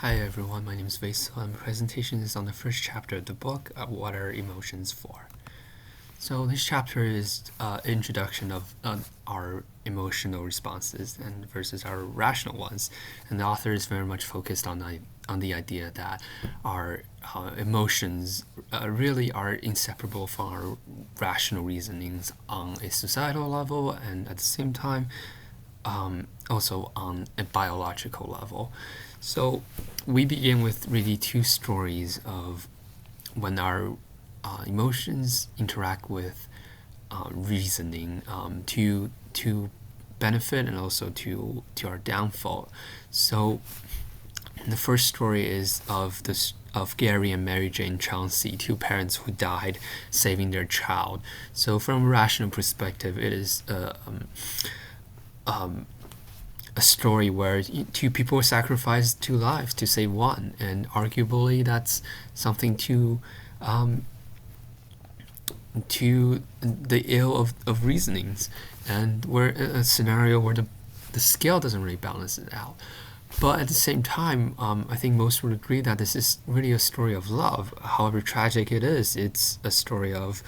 Hi everyone, my name is Vesa, and my presentation is on the first chapter of the book, What Are Emotions For? So this chapter is introduction of our emotional responses and versus our rational ones, and the author is very much focused on the idea that our emotions really are inseparable from our rational reasonings on a societal level, and at the same time also on a biological level. So we begin with really two stories of when our emotions interact with reasoning to benefit and also to our downfall. So the first story is of Gary and Mary Jane Chauncey, two parents who died saving their child. So from a rational perspective, it is a story where two people sacrificed two lives to save one, and arguably that's something to the ill of reasonings, and where a scenario where the scale doesn't really balance it out. But at the same time, I think most would agree that this is really a story of love. However tragic it is, it's a story of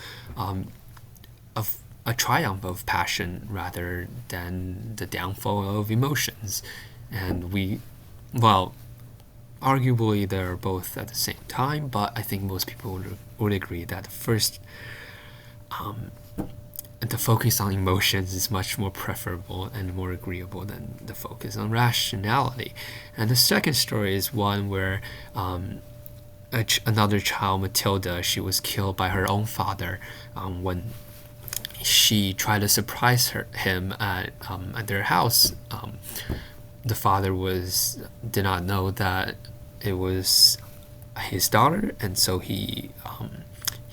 a triumph of passion rather than the downfall of emotions. And well, arguably they're both at the same time, but I think most people would agree that the focus on emotions is much more preferable and more agreeable than the focus on rationality. And the second story is one where another child, Matilda, she was killed by her own father when she tried to surprise him at their house. The father did not know that it was his daughter, and so he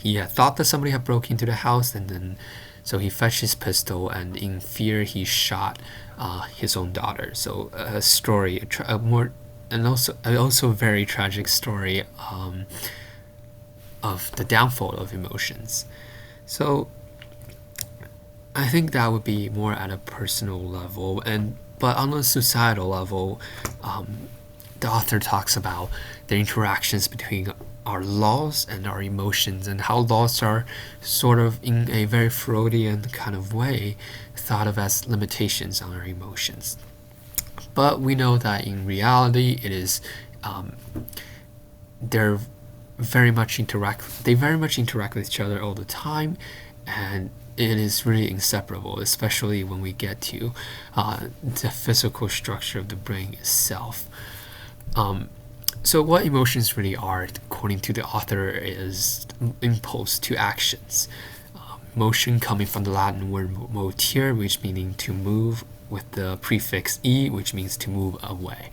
had thought that somebody had broken into the house, and then so he fetched his pistol, and in fear he shot his own daughter. So a story, also a very tragic story of the downfall of emotions. So I think that would be more at a personal level, but on a societal level, the author talks about the interactions between our laws and our emotions, and how laws are sort of in a very Freudian kind of way thought of as limitations on our emotions. But we know that in reality, it is they very much interact with each other all the time, and it is really inseparable, especially when we get to the physical structure of the brain itself. So what emotions really are, according to the author, is impulse to actions. Motion coming from the Latin word motere, which meaning to move, with the prefix e, which means to move away.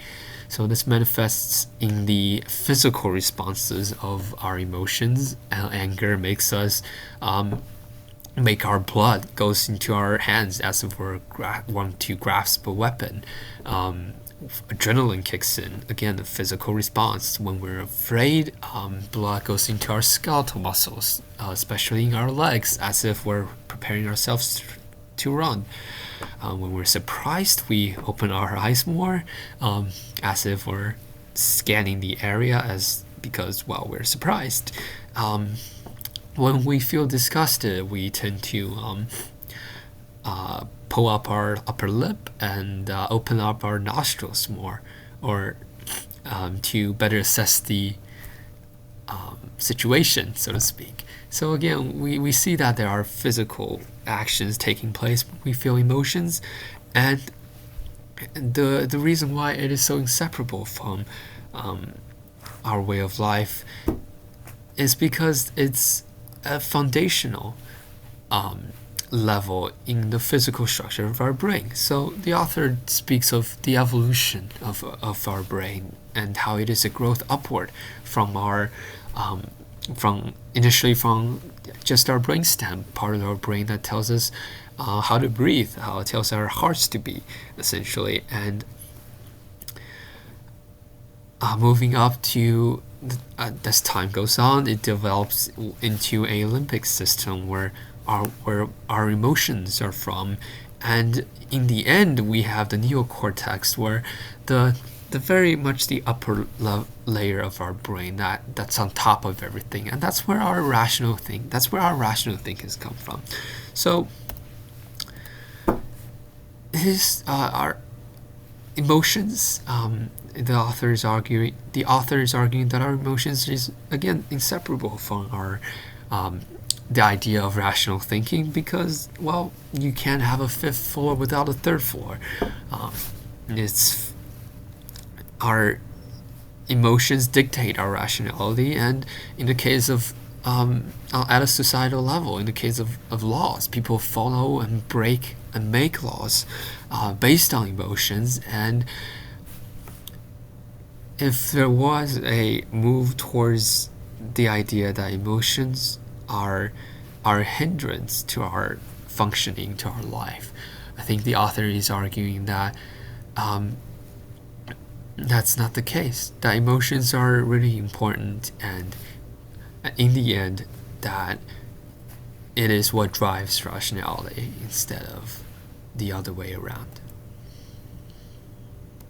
So this manifests in the physical responses of our emotions. Anger makes us make our blood goes into our hands as if we're want to grasp a weapon. Adrenaline kicks in, again the physical response. When we're afraid, blood goes into our skeletal muscles, especially in our legs, as if we're preparing ourselves to run. When we're surprised, we open our eyes more, as if we're scanning the area because we're surprised. When we feel disgusted, we tend to pull up our upper lip and open up our nostrils more, or to better assess the situation, so to speak. So again, we see that there are physical actions taking place when we feel emotions, and the reason why it is so inseparable from our way of life is because it's a foundational level in the physical structure of our brain. So the author speaks of the evolution of our brain and how it is a growth upward from initially from just our brainstem, part of our brain that tells us how to breathe, how it tells our hearts to beat, essentially, and moving up to as time goes on, it develops into a limbic system where our emotions are from, and in the end we have the neocortex, where the the very much the upper layer of our brain that's on top of everything, and that's where our rational thinkings come from. So our emotions. The author is arguing that our emotions is again inseparable from our the idea of rational thinking, because, well, you can't have a fifth floor without a third floor. It's our emotions dictate our rationality, and in the case of at a societal level, in the case of laws, people follow and break and make laws based on emotions. And if there was a move towards the idea that emotions are a hindrance to our functioning, to our life, I think the author is arguing that that's not the case, that emotions are really important, and in the end, that it is what drives rationality instead of the other way around.